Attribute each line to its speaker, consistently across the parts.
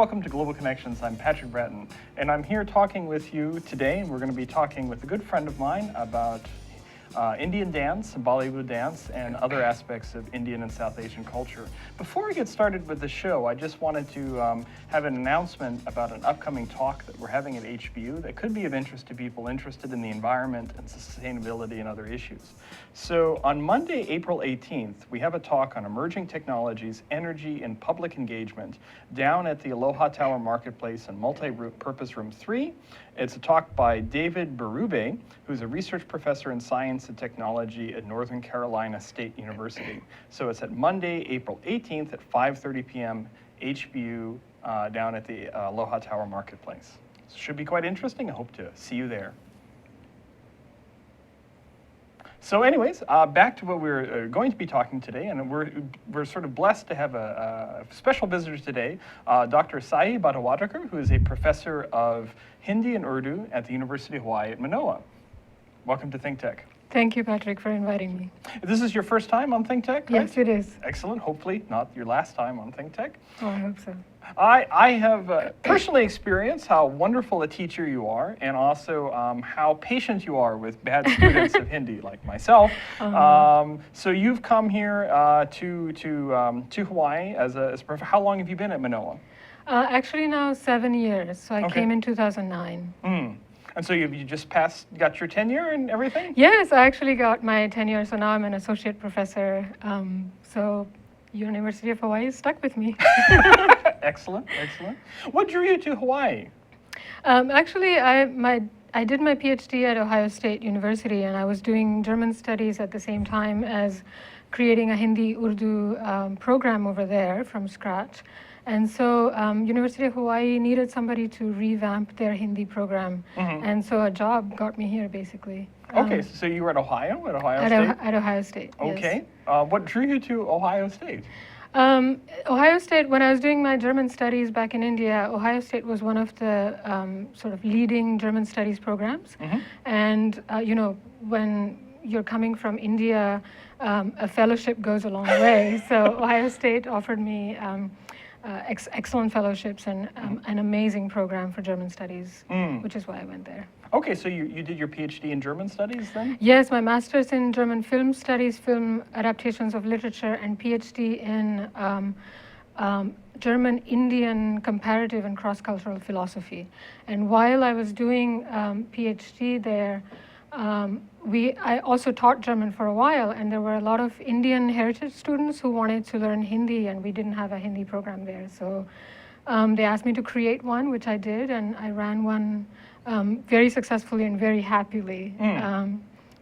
Speaker 1: welcome to Global Connections. I'm Patrick Bratton, and I'm here talking with you today, and we're going to be talking with a good friend of mine about Indian dance, Bollywood dance, and other aspects of Indian and South Asian culture. Before we get started with the show, I just wanted to have an announcement about an upcoming talk that we're having at HBU that could be of interest to people interested in the environment and sustainability and other issues. So on Monday, April 18th, we have a talk on emerging technologies, energy, and public engagement down at the Aloha Tower Marketplace in Multi-Purpose Room 3. It's a talk by David Berube, who's a research professor in science and technology at Northern Carolina State University. So it's at Monday, April 18th at 5:30 p.m. HBU down at the Aloha Tower Marketplace. So should be quite interesting. I hope to see you there. So anyways, back to what we're going to be talking today, and we're sort of blessed to have a special visitor today, Dr. Sai Bhatawadekar, who is a professor of Hindi and Urdu at the University of Hawaii at Manoa. Welcome to Think Tech.
Speaker 2: Thank you, Patrick, for inviting me.
Speaker 1: This is your first time on Think Tech, right?
Speaker 2: Yes, it is.
Speaker 1: Excellent. Hopefully not your last time on Think Tech.
Speaker 2: Oh, I hope so.
Speaker 1: I have personally experienced how wonderful a teacher you are, and also how patient you are with bad students of Hindi, like myself. So you've come here to Hawaii as a professor. How long have you been at Manoa?
Speaker 2: Actually, now 7 years. So I came in 2009.
Speaker 1: And so you just got your tenure and everything?
Speaker 2: Yes, I actually got my tenure. So now I'm an associate professor. So University of Hawaii is stuck with me.
Speaker 1: Excellent, excellent. What drew you to Hawaii?
Speaker 2: Actually, I did my PhD at Ohio State University, and I was doing German studies at the same time as creating a Hindi-Urdu program over there from scratch. And so University of Hawaii needed somebody to revamp their Hindi program. And so a job got me here, basically.
Speaker 1: Okay, so you were at Ohio State?
Speaker 2: At Ohio State,
Speaker 1: okay.
Speaker 2: Yes.
Speaker 1: What drew you to Ohio State?
Speaker 2: Ohio State, when I was doing my German studies back in India, Ohio State was one of the sort of leading German studies programs. And, you know, when you're coming from India, a fellowship goes a long way. So Ohio State offered me excellent fellowships and an amazing program for German studies, which is why I went there.
Speaker 1: Okay, so you did your PhD in German studies then?
Speaker 2: Yes, my master's in German film studies, film adaptations of literature, and PhD in German Indian comparative and cross-cultural philosophy. And while I was doing PhD there, I also taught German for a while, and there were a lot of Indian heritage students who wanted to learn Hindi, and we didn't have a Hindi program there. So they asked me to create one, which I did, and I ran one very successfully and very happily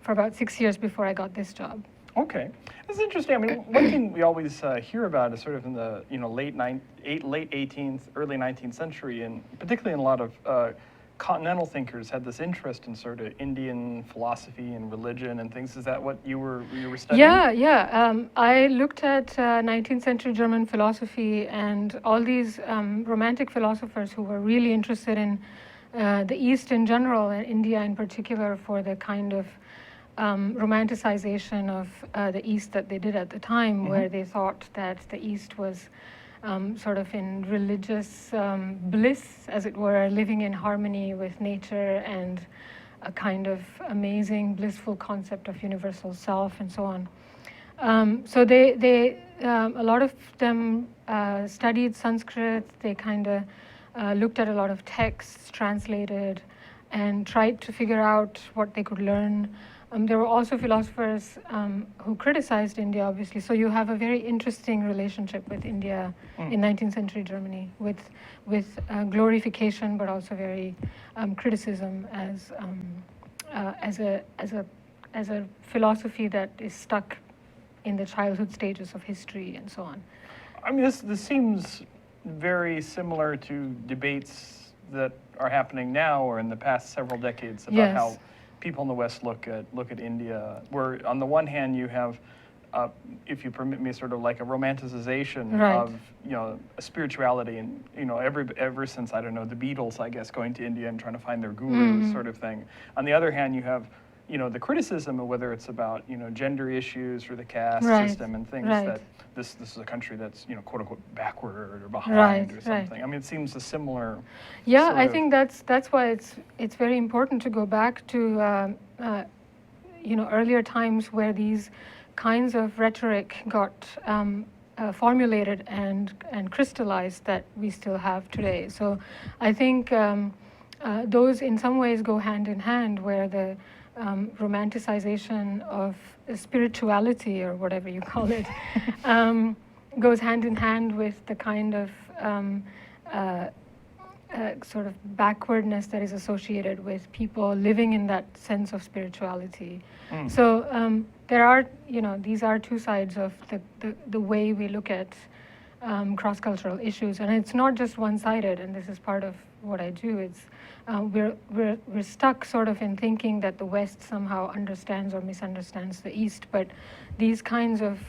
Speaker 2: for about 6 years before I got this job.
Speaker 1: Okay, that's interesting. I mean, one thing we always hear about is sort of in the late 18th, early 19th century, and particularly in a lot of continental thinkers had this interest in sort of Indian philosophy and religion and things. Is that what you were studying?
Speaker 2: Yeah. I looked at 19th century German philosophy and all these romantic philosophers who were really interested in the East in general and India in particular for the kind of romanticization of the East that they did at the time, where they thought that the East was sort of in religious bliss, as it were, living in harmony with nature and a kind of amazing, blissful concept of universal self and so on. So they a lot of them studied Sanskrit. They kind of looked at a lot of texts, translated, and tried to figure out what they could learn. There were also philosophers who criticized India, obviously. So you have a very interesting relationship with India in 19th century Germany, with glorification, but also very criticism as a philosophy that is stuck in the childhood stages of history and so on.
Speaker 1: I mean, this seems very similar to debates that are happening now or in the past several decades about how people in the West look at India, where on the one hand you have, if you permit me, sort of like a romanticization of a spirituality, and ever since, I don't know, the Beatles, I guess, going to India and trying to find their gurus, sort of thing. On the other hand, you have the criticism of whether it's about, gender issues or the caste
Speaker 2: Right,
Speaker 1: system and things
Speaker 2: right.
Speaker 1: that this is a country that's, quote unquote, backward or behind
Speaker 2: Right,
Speaker 1: or
Speaker 2: right.
Speaker 1: something. I mean, it seems a similar.
Speaker 2: Yeah,
Speaker 1: sort
Speaker 2: I
Speaker 1: of-
Speaker 2: think that's why it's very important to go back to earlier times where these kinds of rhetoric got formulated and crystallized that we still have today. So I think those in some ways go hand in hand, where the romanticization of spirituality, or whatever you call it, goes hand in hand with the kind of sort of backwardness that is associated with people living in that sense of spirituality. So there are, these are two sides of the way we look at cross-cultural issues, and it's not just one-sided. And this is part of what I do. It's we're stuck sort of in thinking that the West somehow understands or misunderstands the East, but these kinds of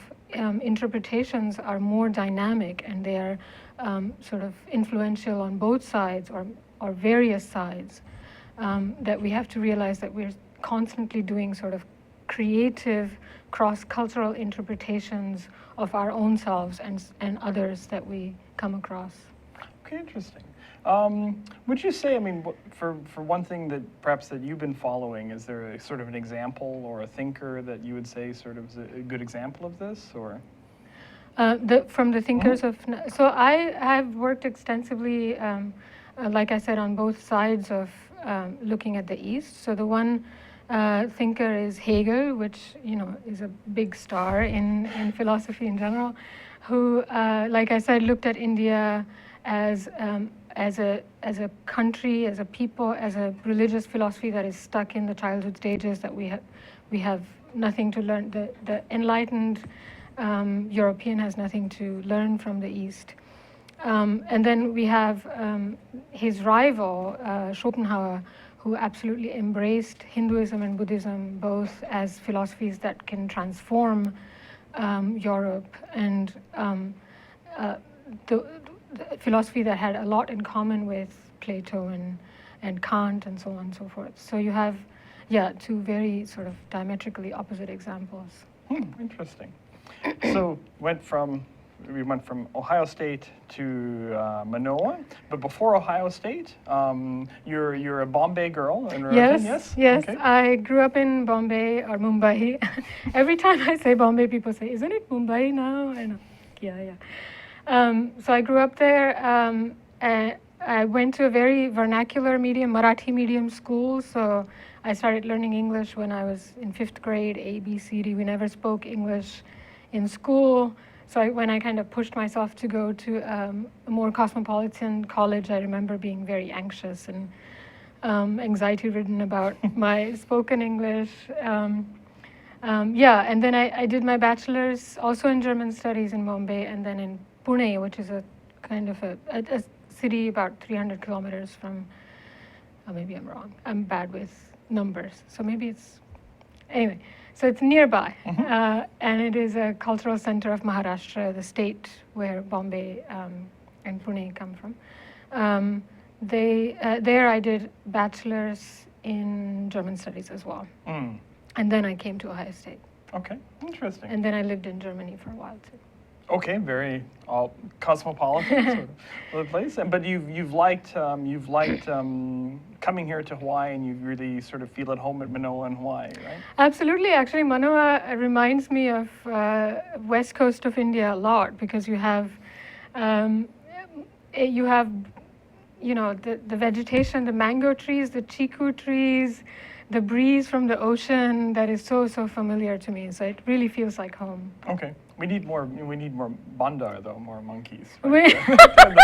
Speaker 2: interpretations are more dynamic, and they are sort of influential on both sides or various sides, that we have to realize that we're constantly doing sort of creative cross-cultural interpretations of our own selves and others that we come across.
Speaker 1: Okay, interesting. Would you say, I mean, for one thing that perhaps that you've been following, is there a sort of an example or a thinker that you would say sort of is a good example of this, or?
Speaker 2: From the thinkers of, so I have worked extensively, like I said, on both sides of looking at the East. So the one thinker is Hegel, which is a big star in philosophy in general, who, like I said, looked at India as a country, as a people, as a religious philosophy that is stuck in the childhood stages, that we have nothing to learn. The enlightened European has nothing to learn from the East. And then we have his rival, Schopenhauer, who absolutely embraced Hinduism and Buddhism both as philosophies that can transform Europe, and the philosophy that had a lot in common with Plato and Kant and so on and so forth. So you have, two very sort of diametrically opposite examples.
Speaker 1: Interesting. So we went from Ohio State to Manoa, but before Ohio State, you're a Bombay girl in origin, yes?
Speaker 2: Yes.
Speaker 1: Okay.
Speaker 2: I grew up in Bombay or Mumbai. Every time I say Bombay, people say, "Isn't it Mumbai now?" And yeah. So I grew up there. I went to a very vernacular medium, Marathi medium school. So I started learning English when I was in 5th grade, A, B, C, D. We never spoke English in school. So when I kind of pushed myself to go to a more cosmopolitan college, I remember being very anxious and anxiety-ridden about my spoken English. And then I did my bachelor's also in German studies in Bombay, and then in Pune, which is a kind of a city about 300 kilometers from, maybe I'm wrong. I'm bad with numbers. So maybe it's, anyway. So it's nearby, and it is a cultural center of Maharashtra, the state where Bombay and Pune come from. There I did bachelor's in German studies as well. And then I came to Ohio State.
Speaker 1: Okay, interesting.
Speaker 2: And then I lived in Germany for a while too.
Speaker 1: Okay, very cosmopolitan sort of place. But you've liked coming here to Hawaii, and you really sort of feel at home at Manoa in Hawaii, right?
Speaker 2: Absolutely. Actually, Manoa reminds me of west coast of India a lot, because you have the vegetation, the mango trees, the chiku trees, the breeze from the ocean that is so familiar to me. So it really feels like home.
Speaker 1: Okay. We need more bandar, though, more monkeys. Right?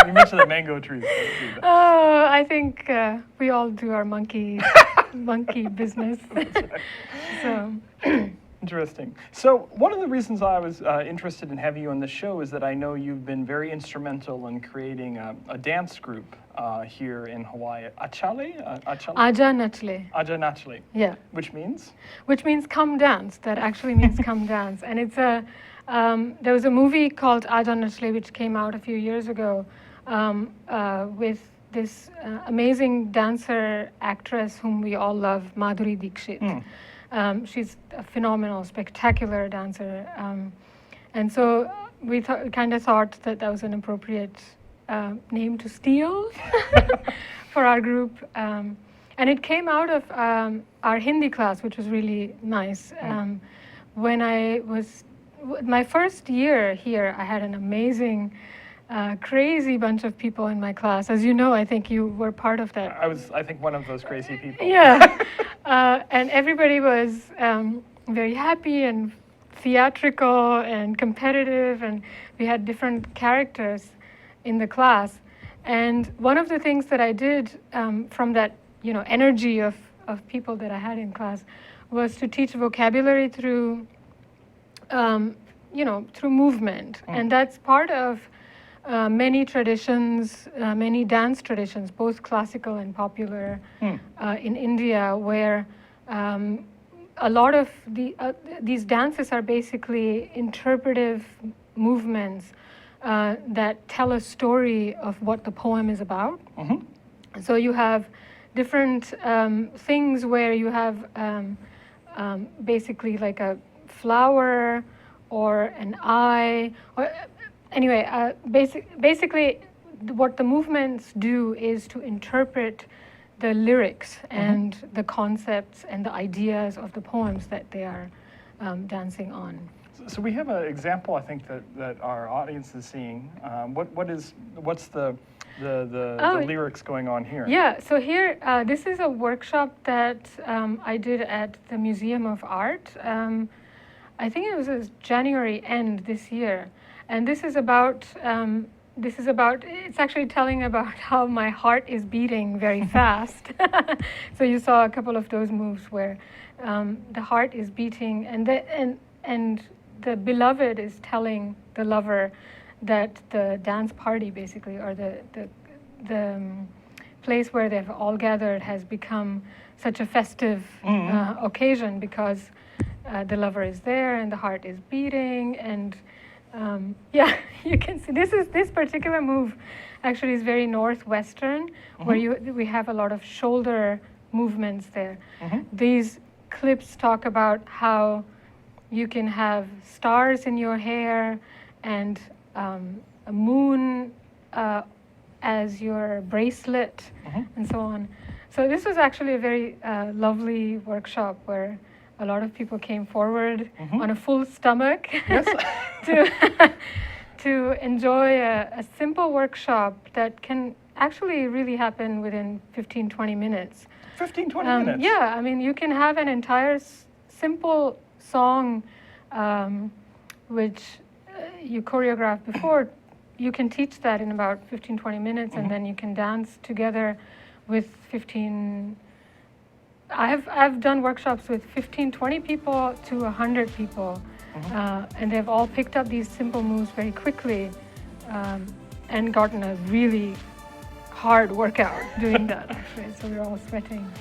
Speaker 1: You mentioned the mango trees.
Speaker 2: Oh, I think we all do our monkey business. So.
Speaker 1: Interesting. So one of the reasons I was interested in having you on the show is that I know you've been very instrumental in creating a dance group here in Hawaii. Aaja
Speaker 2: Nachle.
Speaker 1: Aaja Nachle.
Speaker 2: Yeah.
Speaker 1: Which means?
Speaker 2: Which means come dance. That actually means come dance. And it's there was a movie called Aaja Nachle which came out a few years ago with this amazing dancer actress whom we all love, Madhuri Dixit. She's a phenomenal, spectacular dancer. And so we kind of thought that that was an appropriate name to steal for our group. And it came out of our Hindi class, which was really nice. When I was, my first year here, I had an amazing, crazy bunch of people in my class. As you know, I think you were part of that.
Speaker 1: I was, I think, one of those crazy people.
Speaker 2: Yeah. And everybody was very happy and theatrical and competitive, and we had different characters in the class. And one of the things that I did from that, energy of people that I had in class was to teach vocabulary through, through movement. And that's part of many traditions, many dance traditions, both classical and popular in India, where a lot of these dances are basically interpretive movements that tell a story of what the poem is about. So you have different things where you have basically like a flower or an eye, or anyway, basically what the movements do is to interpret the lyrics and the concepts and the ideas of the poems that they are dancing on.
Speaker 1: So we have an example, I think, that our audience is seeing. What's the lyrics going on here?
Speaker 2: Yeah, so here, this is a workshop that I did at the Museum of Art. I think it was January end this year. And this is about, it's actually telling about how my heart is beating very fast. So you saw a couple of those moves where the heart is beating, and the beloved is telling the lover that the dance party, basically, or the place where they've all gathered has become such a festive occasion because the lover is there and the heart is beating. And yeah, you can see this particular move actually is very northwestern, where we have a lot of shoulder movements there. These clips talk about how you can have stars in your hair and a moon as your bracelet and so on. So this was actually a very lovely workshop where a lot of people came forward on a full stomach to enjoy a simple workshop that can actually really happen within 15-20 minutes.
Speaker 1: 15-20 minutes?
Speaker 2: Yeah, I mean, you can have an entire simple song which you choreographed before. You can teach that in about 15-20 minutes, and then you can dance together with 15. I've done workshops with 15-20 people to 100 people, and they've all picked up these simple moves very quickly and gotten a really hard workout doing that, actually. So we're all sweating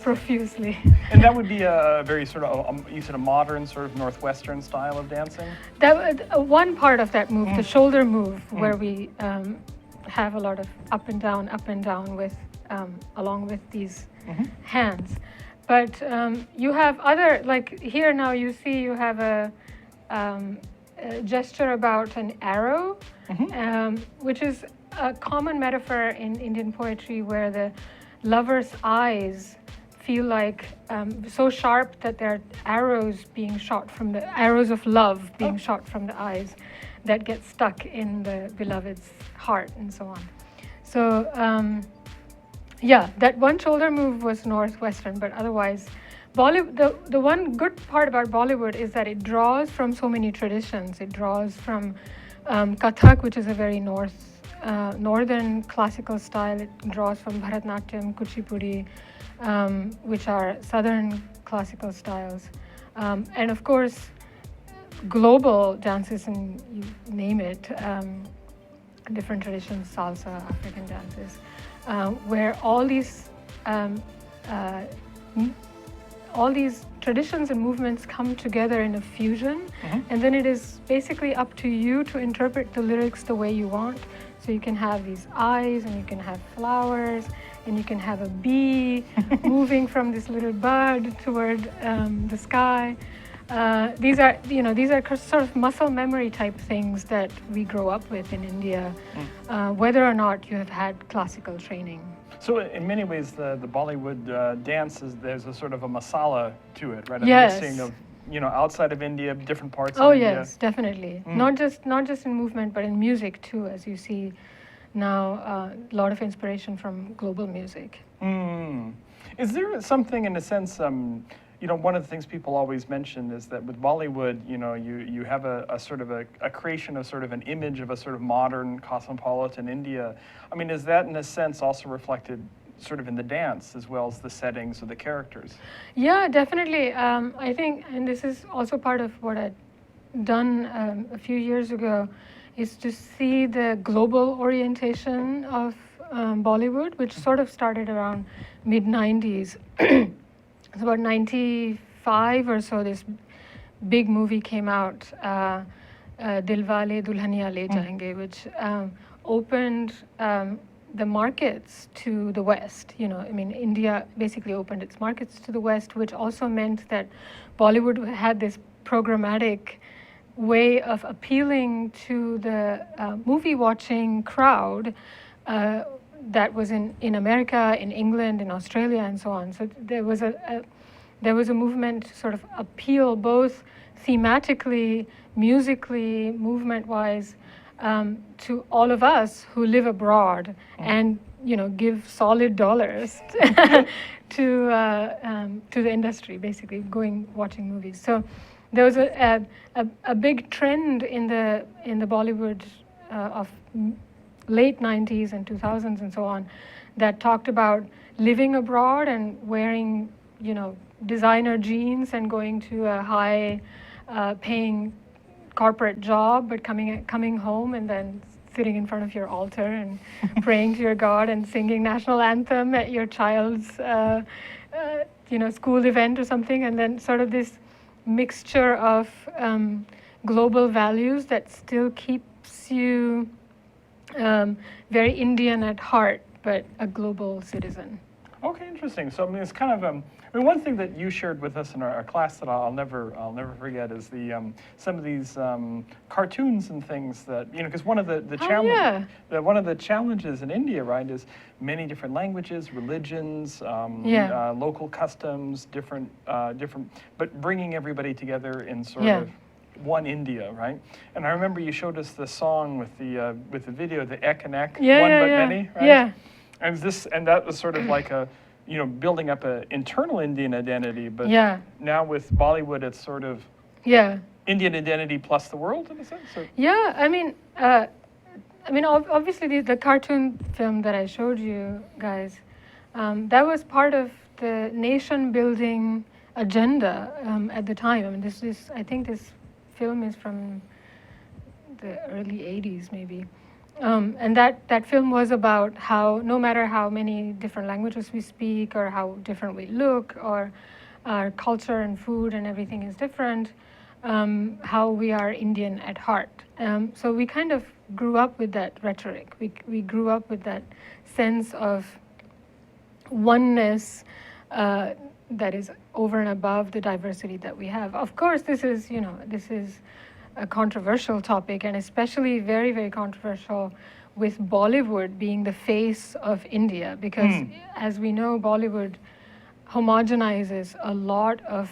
Speaker 2: profusely.
Speaker 1: And that would be a very sort of, you said, a modern sort of Northwestern style of dancing?
Speaker 2: That one part of that move, the shoulder move, where we have a lot of up and down with, along with these hands. But you have other, like here now you see you have a gesture about an arrow, which is a common metaphor in Indian poetry, where the lover's eyes feel like so sharp that they're arrows being shot from the arrows of love being shot from the eyes that get stuck in the beloved's heart and so on. So yeah, that one shoulder move was Northwestern, but otherwise Bollywood, the one good part about Bollywood is that it draws from so many traditions. It draws from Kathak, which is a very northern classical style. It draws from Bharatnatyam, Kuchipudi, which are southern classical styles. And of course, global dances, and you name it, different traditions, salsa, African dances, where all these traditions and movements come together in a fusion, and then it is basically up to you to interpret the lyrics the way you want. So you can have these eyes, and you can have flowers, and you can have a bee moving from this little bud toward the sky. These are, sort of muscle memory type things that we grow up with in India, whether or not you have had classical training.
Speaker 1: So in many ways, the Bollywood dance there's a sort of a masala to it, right? A
Speaker 2: Yes.
Speaker 1: mixing of, outside of India, different parts
Speaker 2: Oh
Speaker 1: of India.
Speaker 2: yes, definitely. Not just in movement, but in music too, as you see now. A lot of inspiration from global music.
Speaker 1: Is there something, in a sense, one of the things people always mention is that with Bollywood, you have a sort of a creation of sort of an image of a sort of modern cosmopolitan India. I mean, is that in a sense also reflected sort of in the dance as well as the settings of the characters?
Speaker 2: Yeah, definitely. I think, and this is also part of what I'd done a few years ago, is to see the global orientation of Bollywood, which sort of started around mid-90s. It's about 95 or so, this big movie came out, Dilwale Dulhaniya Le Jayenge, which opened the markets to the West. India basically opened its markets to the West, which also meant that Bollywood had this programmatic way of appealing to the movie-watching crowd that was in America, in England, in Australia, and so on. So there was a movement to sort of appeal both thematically, musically, movement-wise, to all of us who live abroad and give solid dollars to the industry, basically watching movies. So there was a big trend in the Bollywood of late 90s and 2000s and so on that talked about living abroad and wearing designer jeans and going to a high paying corporate job, but coming home and then sitting in front of your altar and praying to your God and singing national anthem at your child's school event or something, and then sort of this mixture of global values that still keeps you very Indian at heart, but a global citizen.
Speaker 1: Okay, interesting. So it's kind of one thing that you shared with us in our class that I'll never forget is some of these cartoons and things that because one of one of the challenges in India, right, is many different languages, religions, local customs, different, but bringing everybody together in sort of one India, right? And I remember you showed us the song with the video, the Ek and Ek, one but many, right?
Speaker 2: Yeah.
Speaker 1: And that was sort of like a building up an internal Indian identity, but now with Bollywood, it's sort of Indian identity plus the world in a sense. Or?
Speaker 2: Yeah, obviously the cartoon film that I showed you guys, that was part of the nation-building agenda at the time. I think this film is from the early 80s, maybe. And that film was about how no matter how many different languages we speak or how different we look or our culture and food and everything is different, how we are Indian at heart. So we kind of grew up with that rhetoric. We grew up with that sense of oneness that is over and above the diversity that we have. Of course, this is a controversial topic, and especially very, very controversial with Bollywood being the face of India, because as we know, Bollywood homogenizes a lot of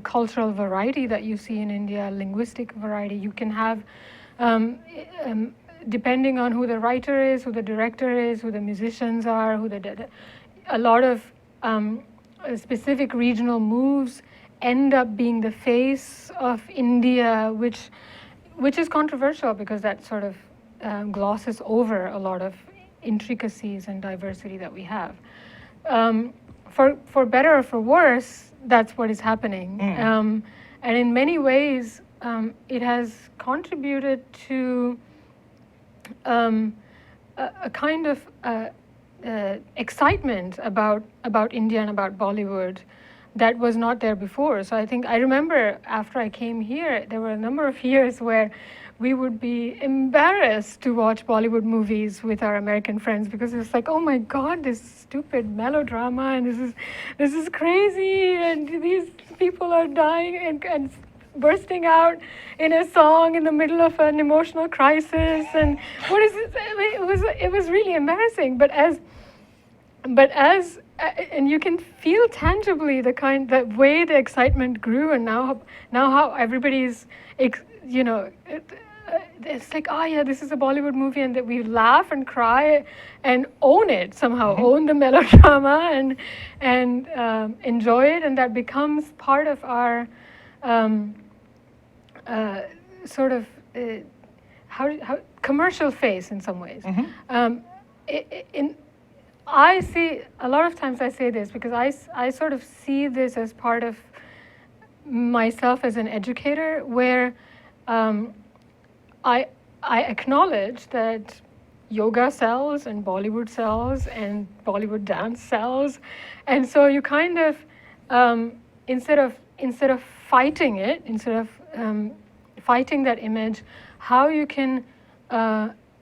Speaker 2: cultural variety that you see in India, linguistic variety. You can have, depending on who the writer is, who the director is, who the musicians are, a lot of specific regional moves end up being the face of India, which is controversial because that sort of glosses over a lot of intricacies and diversity that we have. For better or for worse, that's what is happening. And in many ways, it has contributed to a kind of excitement about India and about Bollywood that was not there before. So I remember after I came here, there were a number of years where we would be embarrassed to watch Bollywood movies with our American friends because it's like, oh my God, this stupid melodrama, and this is crazy, and these people are dying and bursting out in a song in the middle of an emotional crisis, and what is this? I mean, it was really embarrassing. But as and you can feel tangibly the way the excitement grew, and now how everybody's it's like, oh yeah, this is a Bollywood movie, and that we laugh and cry and own it somehow, own the melodrama and enjoy it, and that becomes part of our sort of how commercial face in some ways. I see a lot of times I say this because I sort of see this as part of myself as an educator, where I acknowledge that yoga sells and Bollywood sells and Bollywood dance sells, and so you kind of instead of fighting it, instead of fighting that image, how you can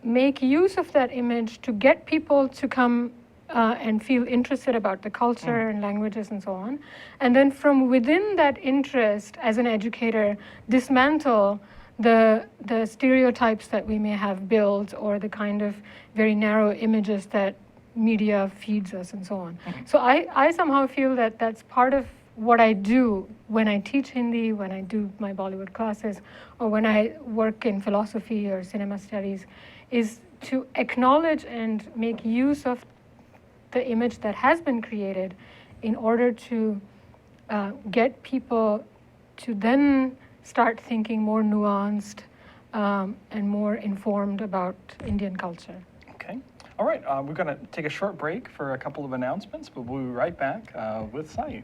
Speaker 2: make use of that image to get people to come and feel interested about the culture and languages and so on, and then from within that interest, as an educator, dismantle the stereotypes that we may have built, or the kind of very narrow images that media feeds us and so on. So I somehow feel that that's part of what I do when I teach Hindi, when I do my Bollywood classes, or when I work in philosophy or cinema studies, is to acknowledge and make use of the image that has been created in order to get people to then start thinking more nuanced and more informed about Indian culture.
Speaker 1: Okay. All right. We're going to take a short break for a couple of announcements, but we'll be right back with Sai.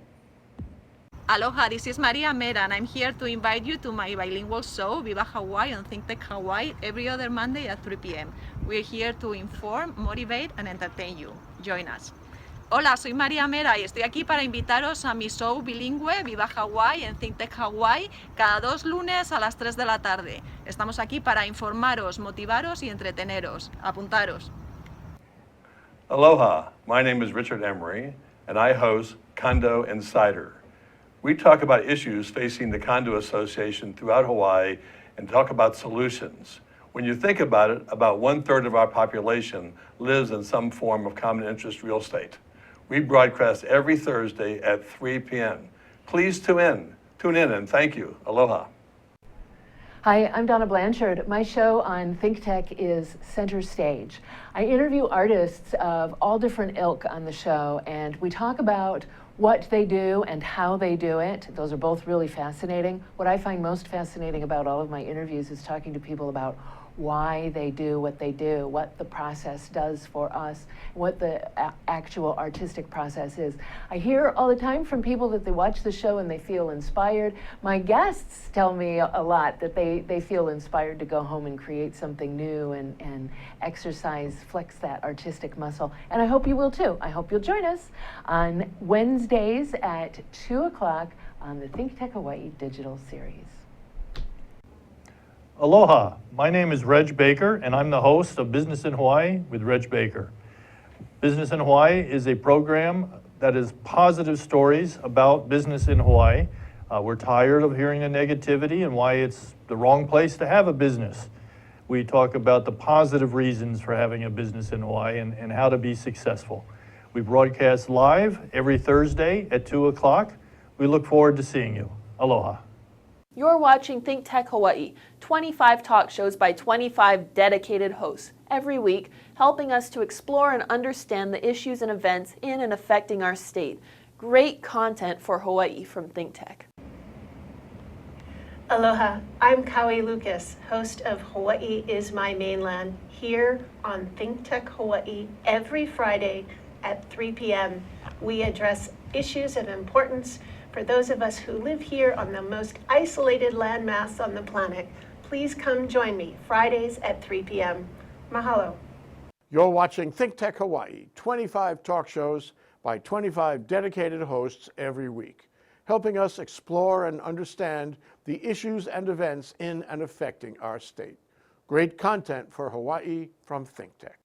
Speaker 3: Aloha, this is Maria Mera, and I'm here to invite you to my bilingual show, Viva Hawaii on Think Tech Hawaii, every other Monday at 3 p.m. We're here to inform, motivate, and entertain you. Join us. Hola, soy María Mera y estoy aquí para invitaros a mi show bilingüe Viva Hawaii en Think Tech Hawaii cada 2 lunes a las 3 de la tarde. Estamos aquí para informaros, motivaros y entreteneros. Apuntaros.
Speaker 4: Aloha, my name is Richard Emery, and I host Condo Insider. We talk about issues facing the condo association throughout Hawaii and talk about solutions. When you think about it, about 1/3 of our population lives in some form of common interest real estate. We broadcast every Thursday at 3 p.m. Please tune in and thank you. Aloha.
Speaker 5: Hi, I'm Donna Blanchard. My show on Think Tech is Center Stage. I interview artists of all different ilk on the show, and we talk about what they do and how they do it. Those are both really fascinating. What I find most fascinating about all of my interviews is talking to people about why they do what they do, what the process does for us, what the actual artistic process is. I hear all the time from people that they watch the show and they feel inspired. My guests tell me a lot that they feel inspired to go home and create something new and exercise, flex that artistic muscle. And I hope you will too. I hope you'll join us on Wednesdays at 2 o'clock on the Think Tech Hawaii digital series.
Speaker 6: Aloha, my name is Reg Baker, and I'm the host of Business in Hawaii with Reg Baker. Business in Hawaii is a program that is positive stories about business in Hawaii. We're tired of hearing the negativity and why it's the wrong place to have a business. We talk about the positive reasons for having a business in Hawaii and how to be successful. We broadcast live every Thursday at 2 o'clock. We look forward to seeing you. Aloha.
Speaker 7: You're watching Think Tech Hawaii, 25 talk shows by 25 dedicated hosts every week, helping us to explore and understand the issues and events in and affecting our state. Great content for Hawaii from Think Tech.
Speaker 8: Aloha, I'm Kaui Lucas, host of Hawaii is My Mainland, here on Think Tech Hawaii every Friday at 3 p.m. We address issues of importance for those of us who live here on the most isolated landmass on the planet. Please come join me Fridays at 3 p.m. Mahalo.
Speaker 9: You're watching Think Tech Hawaii, 25 talk shows by 25 dedicated hosts every week, helping us explore and understand the issues and events in and affecting our state. Great content for Hawaii from ThinkTech.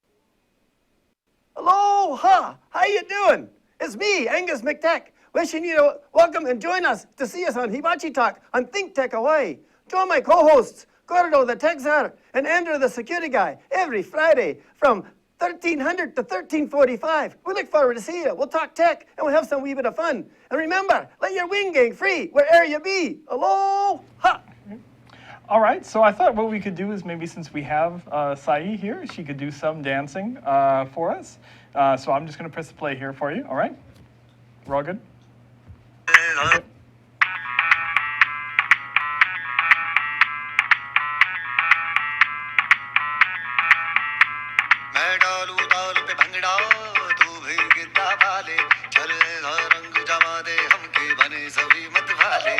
Speaker 10: Aloha! How you doing? It's me, Angus McTech, wishing you to welcome and join us to see us on Hibachi Talk on ThinkTech Hawaii. Join my co-hosts, Gordo the Tech Czar and Andrew the Security Guy, every Friday from 1300 to 1345. We look forward to seeing you. We'll talk tech and we'll have some wee bit of fun. And remember, let your wing gang free wherever you be. Aloha!
Speaker 1: All right, so I thought what we could do is maybe since we have Sai here, she could do some dancing for us. So I'm just going to press the play here for you, all right? We're all good? Okay.
Speaker 11: मैं डालू ताल पे भंगड़ा तू भी गिद्दा पाले चल रंग जमा दे हमके बने सभी मत वाले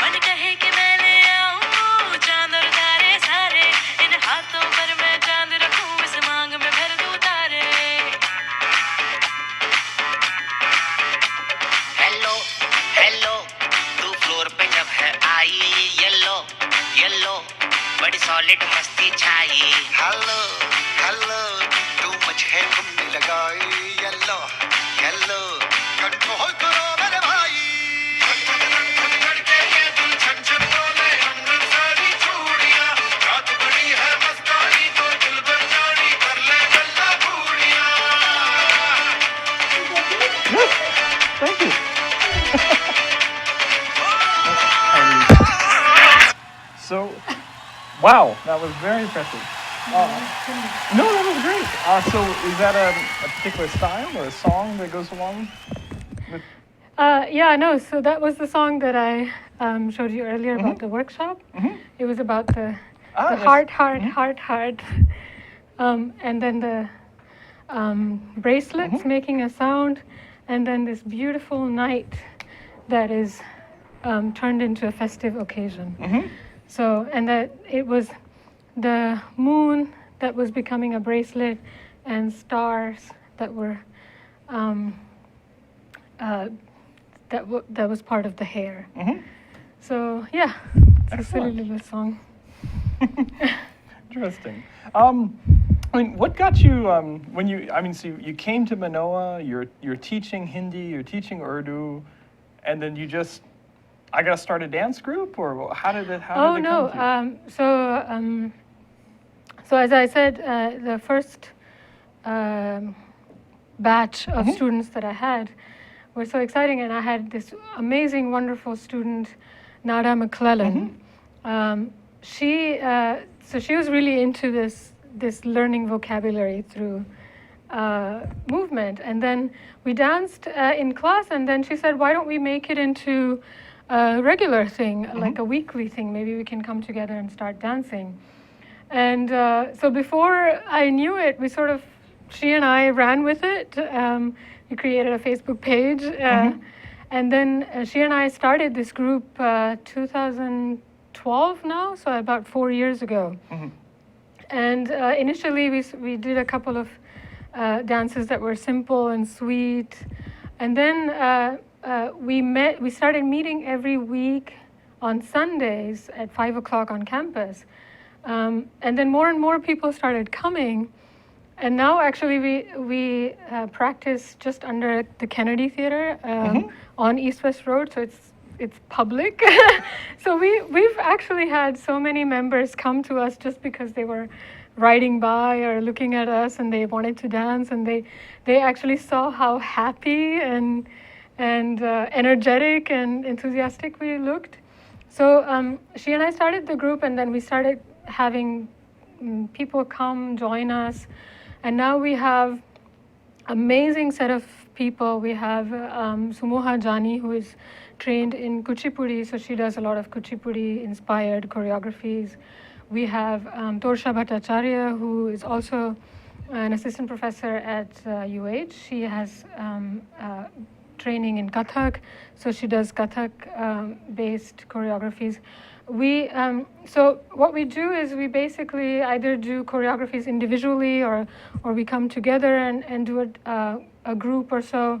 Speaker 11: मन कहे कि मैं ले आऊं चांद और तारे सारे इन हाथों पर मैं चांद रखूं इस मांग में भर दूं तारे हेलो हेलो तू फ्लोर पे जब है आई येलो येलो बड़ी सॉलिड मस्ती छाई हेलो हेलो तू मुझे घूमने लगाई येलो येलो कंट्रोल करो मेरे भाई लड़के ये दिल छन छन बोले हमने सारी चूड़ियां रात बड़ी है मस्तानी तो दिल भर जानी कर ले गल्ला बूढ़ियां
Speaker 1: Thank you. So, wow, that was very impressive. No, that was great. So is that a particular style or a song that goes along with?
Speaker 2: Yeah, no, so that was the song that I showed you earlier about the workshop. It was about the
Speaker 1: yes.
Speaker 2: heart. And then the bracelets making a sound, and then this beautiful night that is turned into a festive occasion. So, and that it was the moon that was becoming a bracelet and stars that were, that was part of the hair. So, yeah, it's a silly little song.
Speaker 1: Interesting. I mean, what got you when you? I mean, so you came to Manoa. You're teaching Hindi. You're teaching Urdu, and then you just, I guess, start a dance group, or how did it? How did it come to you?
Speaker 2: So as I said, the first batch of students that I had were so exciting, and I had this amazing, wonderful student, Nada McClellan. So she was really into this learning vocabulary through movement, and then we danced in class, and then she said, why don't we make it into a regular thing, like a weekly thing? Maybe we can come together and start dancing. And so before I knew it, she and I ran with it. We created a Facebook page, and then she and I started this group 2012 now, so about 4 years ago. And initially we did a couple of dances that were simple and sweet, and then we started meeting every week on Sundays at 5 o'clock on campus. And then more and more people started coming. And now actually we practice just under the Kennedy Theater on East West Road, so it's public. So we've actually had so many members come to us just because they were riding by or looking at us and they wanted to dance, and they actually saw how happy and energetic and enthusiastic we looked. So she and I started the group, and then we started having people come join us, and now we have amazing set of people. We have Sumoha Jani, who is trained in Kuchipudi, so she does a lot of Kuchipudi inspired choreographies. We have Torsha Bhattacharya, who is also an assistant professor at UH. She has training in Kathak, so she does Kathak based choreographies. So what we do is we basically either do choreographies individually, or we come together and do a group or so.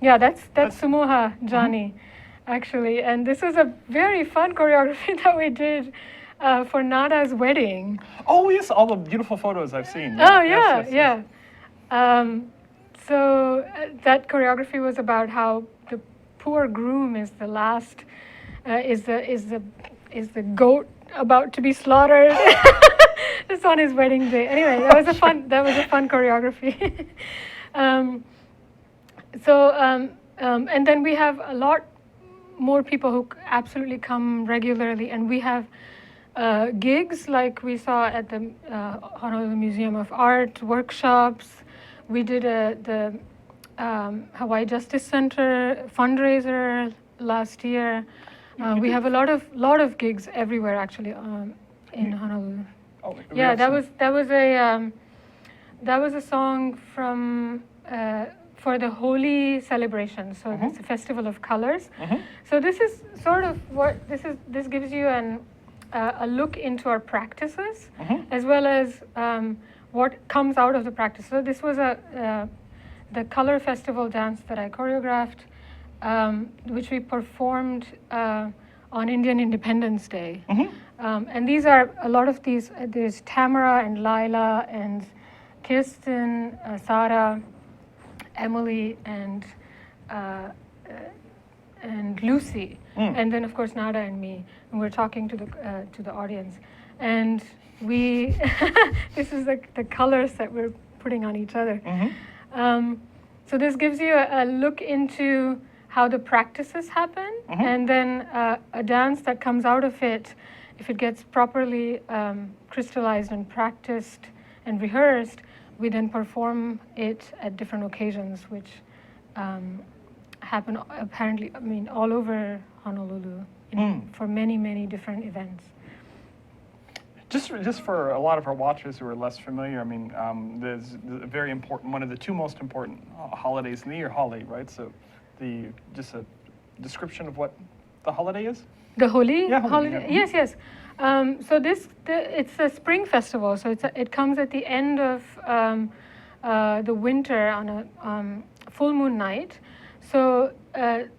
Speaker 2: Yeah, that's Sumoha Jani. actually. And this was a very fun choreography that we did for Nada's wedding.
Speaker 1: Oh yes, all the beautiful photos I've seen.
Speaker 2: Oh,
Speaker 1: Yes, yes, yes.
Speaker 2: yeah. So that choreography was about how the poor groom is the last, is the goat about to be slaughtered. It's on his wedding day. Anyway, that was a fun choreography. And then we have a lot more people who absolutely come regularly, and we have gigs like we saw at the Honolulu Museum of Art, workshops. We did the Hawaii Justice Center fundraiser last year. We have a lot of gigs everywhere actually in Honolulu.
Speaker 1: Oh,
Speaker 2: Yeah, that was a song from for the Holi celebration. So it's a festival of colors. So this is sort of what this gives you a look into our practices as well as what comes out of the practice. So this was the color festival dance that I choreographed, which we performed on Indian Independence Day. And these are a lot of these. There's Tamara and Lila and Kirsten, Sarah, Emily, and Lucy, and then of course Nada and me. And we're talking to the audience, and we this is the colors that we're putting on each other. So this gives you a look into how the practices happen, and then a dance that comes out of it, if it gets properly crystallized and practiced and rehearsed, we then perform it at different occasions, which happen apparently, all over Honolulu for many, many different events.
Speaker 1: Just for a lot of our watchers who are less familiar, there's a very important, one of the two most important holidays in the year, Holi, right? So just a description of what the holiday is?
Speaker 2: The Holi?
Speaker 1: Yeah, Holi,
Speaker 2: holiday?
Speaker 1: yeah.
Speaker 2: Yes. So it's a spring festival. So it comes at the end of the winter on a full moon night. So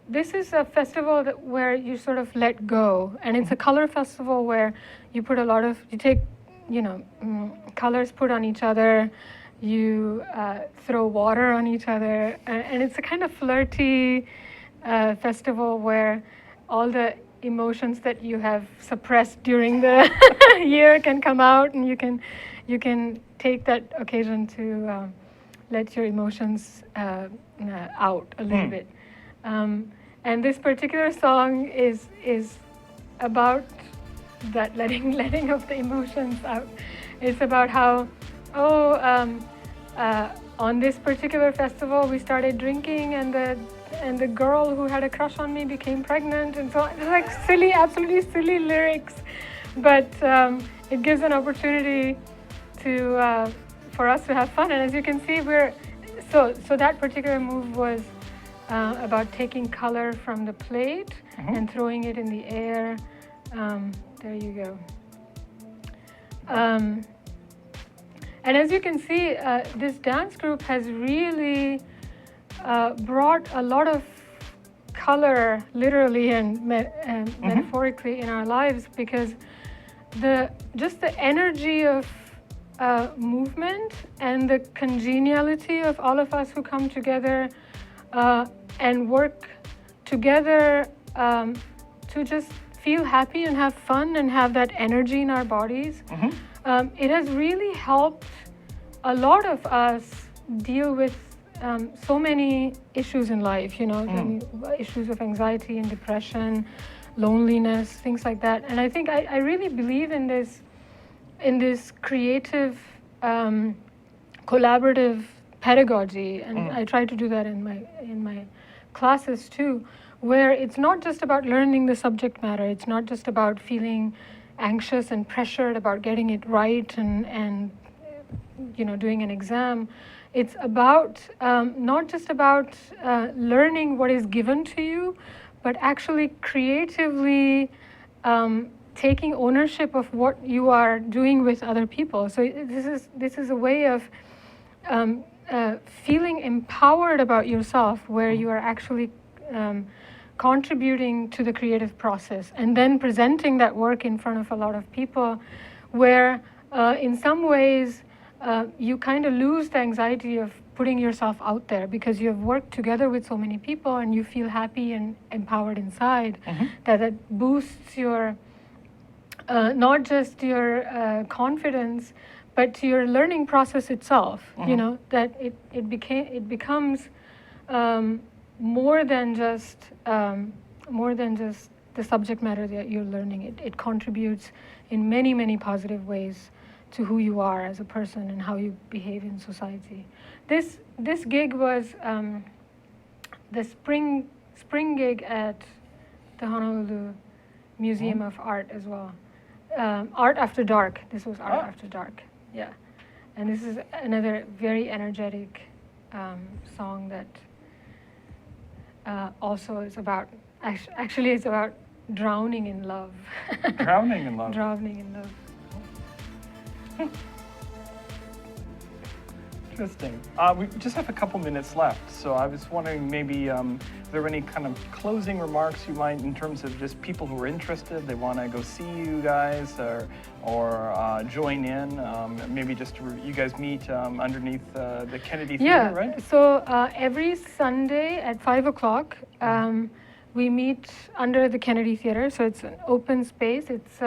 Speaker 2: this is a festival where you sort of let go, and it's a color festival where you put you take, colors put on each other, you throw water on each other, and it's a kind of flirty festival where all the emotions that you have suppressed during the year can come out, and you can take that occasion to let your emotions out a little bit. And this particular song is about that letting of the emotions out. It's about how on this particular festival we started drinking, and the girl who had a crush on me became pregnant, and so it's like silly, absolutely silly lyrics, but it gives an opportunity for us to have fun. And as you can see, so that particular move was about taking color from the plate and throwing it in the air. There you go. And as you can see, this dance group has really brought a lot of color, literally and metaphorically, in our lives, because just the energy of movement and the congeniality of all of us who come together and work together to just feel happy and have fun and have that energy in our bodies. It has really helped a lot of us deal with so many issues in life, issues of anxiety and depression, loneliness, things like that. And I think I really believe in this creative, collaborative pedagogy, and I try to do that in my classes too, where it's not just about learning the subject matter. It's not just about feeling anxious and pressured about getting it right and doing an exam. It's about not just about learning what is given to you, but actually creatively taking ownership of what you are doing with other people. So this is a way of feeling empowered about yourself, where you are actually contributing to the creative process and then presenting that work in front of a lot of people, where in some ways you kind of lose the anxiety of putting yourself out there because you have worked together with so many people and you feel happy and empowered inside, that boosts your not just your confidence, but your learning process itself. You know, that it becomes more than just the subject matter that you're learning. It contributes in many positive ways to who you are as a person and how you behave in society. This gig was the spring gig at the Honolulu Museum of Art as well. Art After Dark. This was Art After Dark. Yeah, and this is another very energetic song that also is about. Actually, it's about drowning in love.
Speaker 1: Drowning in love.
Speaker 2: Drowning in love.
Speaker 1: Interesting. We just have a couple minutes left, so I was wondering maybe if there were any kind of closing remarks you might, in terms of just people who are interested, they want to go see you guys or join in. Maybe just you guys meet underneath the Kennedy Theater, right?
Speaker 2: So every Sunday at 5 o'clock, we meet under the Kennedy Theater. So it's an open space. It's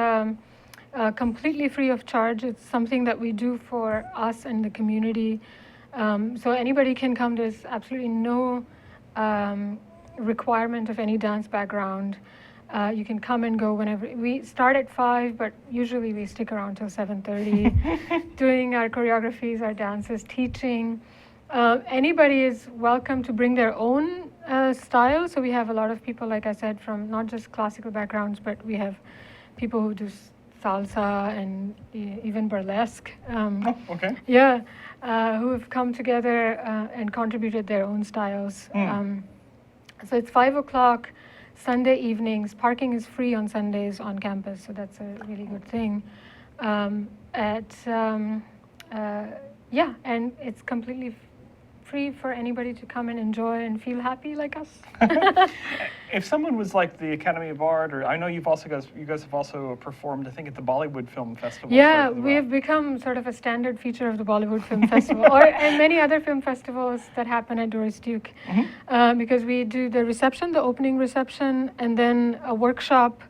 Speaker 2: completely free of charge. It's something that we do for us and the community. So anybody can come. There's absolutely no requirement of any dance background. You can come and go whenever. We start at 5, but usually we stick around till 7:30, doing our choreographies, our dances, teaching. Anybody is welcome to bring their own style. So we have a lot of people, like I said, from not just classical backgrounds, but we have people who do salsa and even burlesque.
Speaker 1: Okay.
Speaker 2: Yeah, who have come together and contributed their own styles. So it's 5 o'clock, Sunday evenings. Parking is free on Sundays on campus, so that's a really good thing. And it's completely free for anybody to come and enjoy and feel happy like us.
Speaker 1: If someone was like the Academy of Art, or I know you guys have also performed, I think, at the Bollywood Film Festival.
Speaker 2: Yeah, we have become sort of a standard feature of the Bollywood Film Festival, and many other film festivals that happen at Doris Duke, because we do the reception, the opening reception, and then a workshop.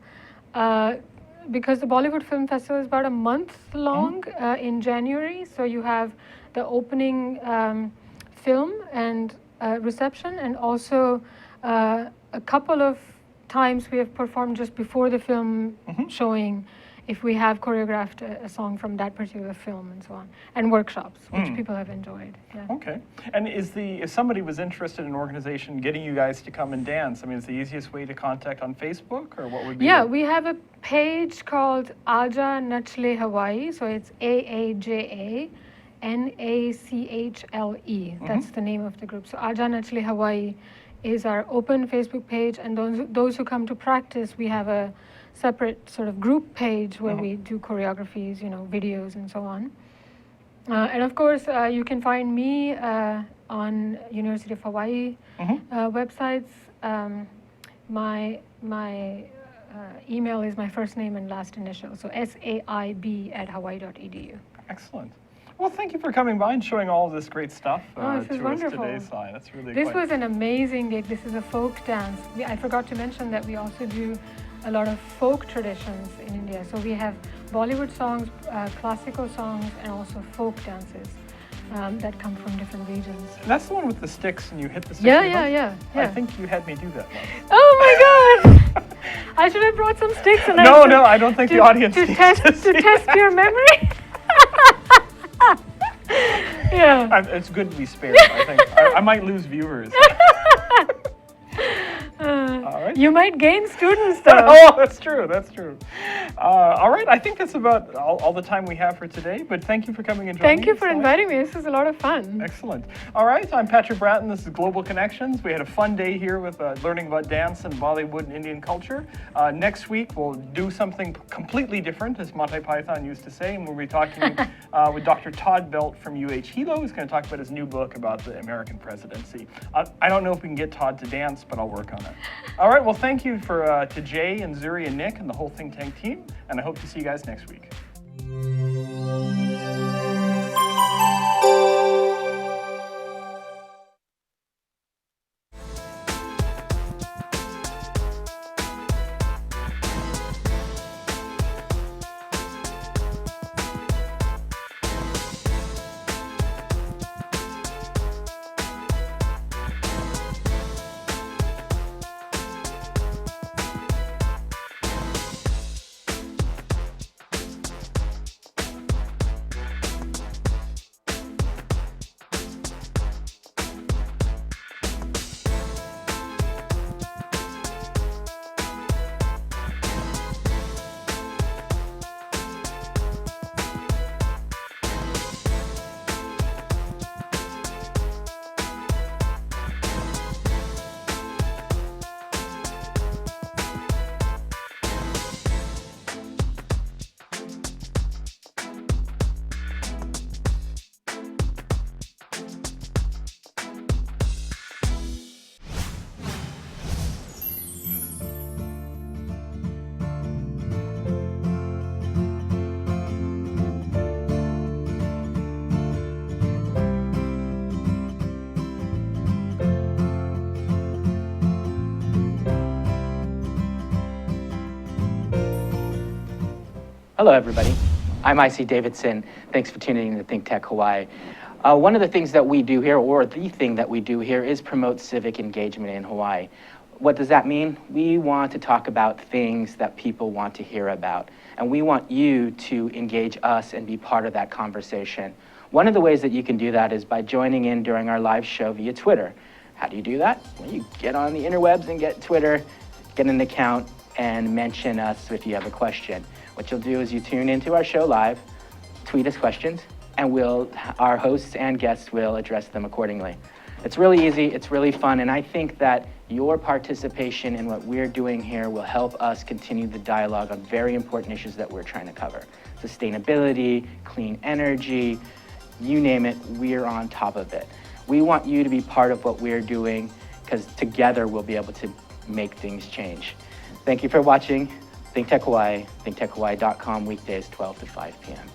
Speaker 2: Because the Bollywood Film Festival is about a month long in January, so you have the opening film and reception, and also a couple of times we have performed just before the film showing, if we have choreographed a song from that particular film and so on, and workshops, which people have enjoyed. Yeah.
Speaker 1: Okay. And if somebody was interested in an organization getting you guys to come and dance, I mean, is the easiest way to contact on Facebook, or what would be?
Speaker 2: Yeah, we have a page called Aaja Nachle Hawaii, so it's AAJA. NACHLE. That's the name of the group. So Aaja Nachle Hawaii is our open Facebook page, and those who come to practice, we have a separate sort of group page where we do choreographies, videos and so on. And of course, you can find me on University of Hawaii websites. My email is my first name and last initial, so saib@hawaii.edu.
Speaker 1: Excellent. Well, thank you for coming by and showing all of this great stuff
Speaker 2: this is
Speaker 1: to
Speaker 2: wonderful.
Speaker 1: us today, Sai. That's really
Speaker 2: This was an amazing gig. This is a folk dance. I forgot to mention that we also do a lot of folk traditions in India. So we have Bollywood songs, classical songs, and also folk dances that come from different regions.
Speaker 1: And that's the one with the sticks, and you hit the sticks.
Speaker 2: Yeah.
Speaker 1: I think you had me do that once.
Speaker 2: Oh my God! I should have brought some sticks. And
Speaker 1: No, I don't think the audience
Speaker 2: to
Speaker 1: needs
Speaker 2: test
Speaker 1: to
Speaker 2: test your memory. Yeah.
Speaker 1: It's good to be spared, I think. I might lose viewers. All right.
Speaker 2: You might gain students, though.
Speaker 1: Oh, that's true. All right. I think that's about all the time we have for today, but thank you for coming and joining
Speaker 2: Thank you for
Speaker 1: Sai.
Speaker 2: inviting me. This was a lot of fun.
Speaker 1: Excellent. All right. I'm Patrick Bratton. This is Global Connections. We had a fun day here with learning about dance and Bollywood and Indian culture. Next week, we'll do something completely different, as Monty Python used to say, and we'll be talking with Dr. Todd Belt from UH Hilo, who's going to talk about his new book about the American presidency. I don't know if we can get Todd to dance, but I'll work on it. All right. right, well, thank you to Jay and Zuri and Nick and the whole Think Tank team, and I hope to see you guys next week.
Speaker 12: Hello, everybody. I'm IC Davidson. Thanks for tuning in to Think Tech Hawaii. One of the things that we do here, or the thing that we do here, is promote civic engagement in Hawaii. What does that mean? We want to talk about things that people want to hear about, and we want you to engage us and be part of that conversation. One of the ways that you can do that is by joining in during our live show via Twitter. How do you do that? Well, you get on the interwebs and get Twitter, get an account, and mention us if you have a question. What you'll do is you tune into our show live, tweet us questions, and our hosts and guests will address them accordingly. It's really easy, it's really fun, and I think that your participation in what we're doing here will help us continue the dialogue on very important issues that we're trying to cover. Sustainability, clean energy, you name it, we're on top of it. We want you to be part of what we're doing, because together we'll be able to make things change. Thank you for watching. Think Tech Hawaii, thinktechhawaii.com, weekdays 12 to 5 p.m.